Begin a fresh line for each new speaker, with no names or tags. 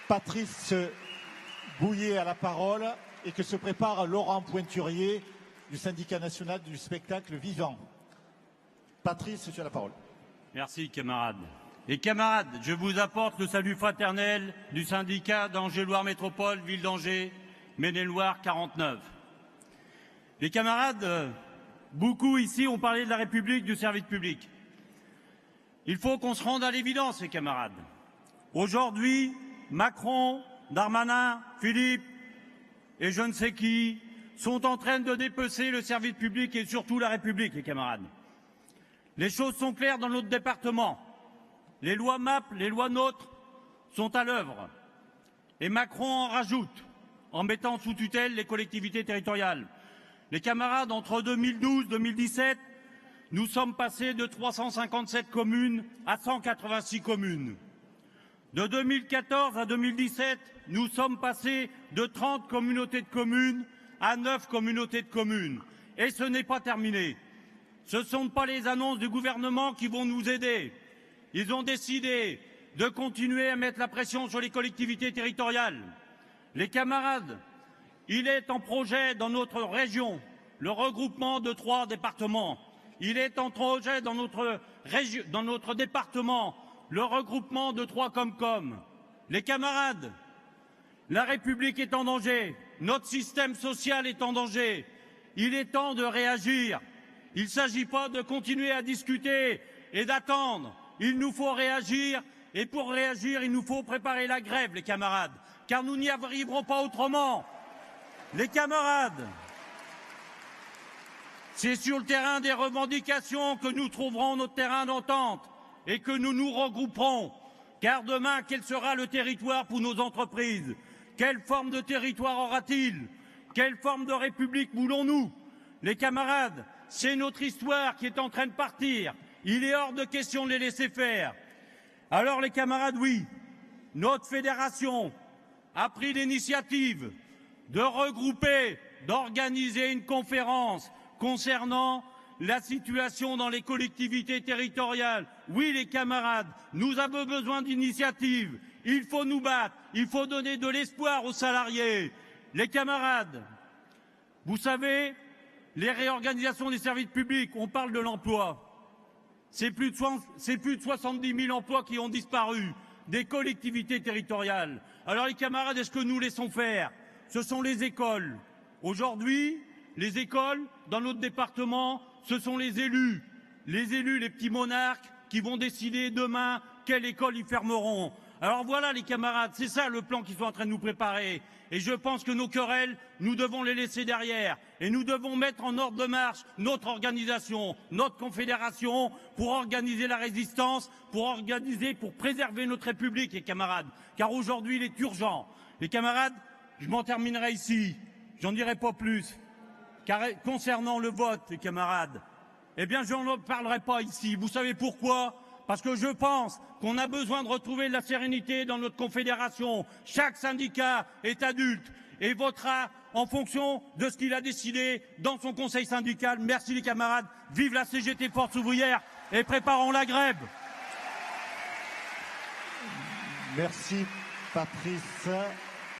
Patrice Bouillet a la parole et que se prépare Laurent Pointurier du syndicat national du spectacle vivant. Patrice, tu as la parole.
Merci, camarades. Et camarades, je vous apporte le salut fraternel du syndicat d'Angers-Loire Métropole, ville d'Angers, Maine-et-Loire 49. Les camarades, beaucoup ici ont parlé de la République, du service public. Il faut qu'on se rende à l'évidence, les camarades. Aujourd'hui, Macron, Darmanin, Philippe et je ne sais qui sont en train de dépecer le service public et surtout la République, les camarades. Les choses sont claires dans notre département. Les lois MAP, les lois NOTRe sont à l'œuvre. Et Macron en rajoute, en mettant sous tutelle les collectivités territoriales. Les camarades, entre 2012 et 2017, nous sommes passés de 357 communes à 186 communes. De 2014 à 2017, nous sommes passés de 30 communautés de communes à 9 communautés de communes. Et ce n'est pas terminé. Ce ne sont pas les annonces du gouvernement qui vont nous aider. Ils ont décidé de continuer à mettre la pression sur les collectivités territoriales. Les camarades, il est en projet dans notre région le regroupement de 3 départements. Il est en projet dans notre département le regroupement de 3 Comcom. Les camarades, la République est en danger, notre système social est en danger. Il est temps de réagir. Il ne s'agit pas de continuer à discuter et d'attendre. Il nous faut réagir et pour réagir, il nous faut préparer la grève, les camarades, car nous n'y arriverons pas autrement. Les camarades, c'est sur le terrain des revendications que nous trouverons notre terrain d'entente et que nous nous regrouperons. Car demain, quel sera le territoire pour nos entreprises? Quelle forme de territoire aura-t-il? Quelle forme de république voulons-nous? Les camarades, c'est notre histoire qui est en train de partir. Il est hors de question de les laisser faire. Alors les camarades, oui, notre fédération a pris l'initiative de regrouper, d'organiser une conférence concernant la situation dans les collectivités territoriales. Oui, les camarades, nous avons besoin d'initiatives. Il faut nous battre. Il faut donner de l'espoir aux salariés. Les camarades, vous savez, les réorganisations des services publics, on parle de l'emploi. C'est plus de 70 000 emplois qui ont disparu des collectivités territoriales. Alors les camarades, est-ce que nous laissons faire? Ce sont les écoles. Aujourd'hui, les écoles, dans notre département, ce sont les élus, les petits monarques qui vont décider demain quelle école ils fermeront. Alors voilà les camarades, c'est ça le plan qu'ils sont en train de nous préparer. Et je pense que nos querelles, nous devons les laisser derrière. Et nous devons mettre en ordre de marche notre organisation, notre confédération, pour organiser la résistance, pour préserver notre République, les camarades. Car aujourd'hui, il est urgent. Les camarades, je m'en terminerai ici. J'en dirai pas plus. Car concernant le vote, les camarades, eh bien, je n'en parlerai pas ici. Vous savez pourquoi? Parce que je pense qu'on a besoin de retrouver de la sérénité dans notre confédération. Chaque syndicat est adulte et votera en fonction de ce qu'il a décidé dans son conseil syndical. Merci les camarades. Vive la CGT Force ouvrière et préparons la grève.
Merci Patrice.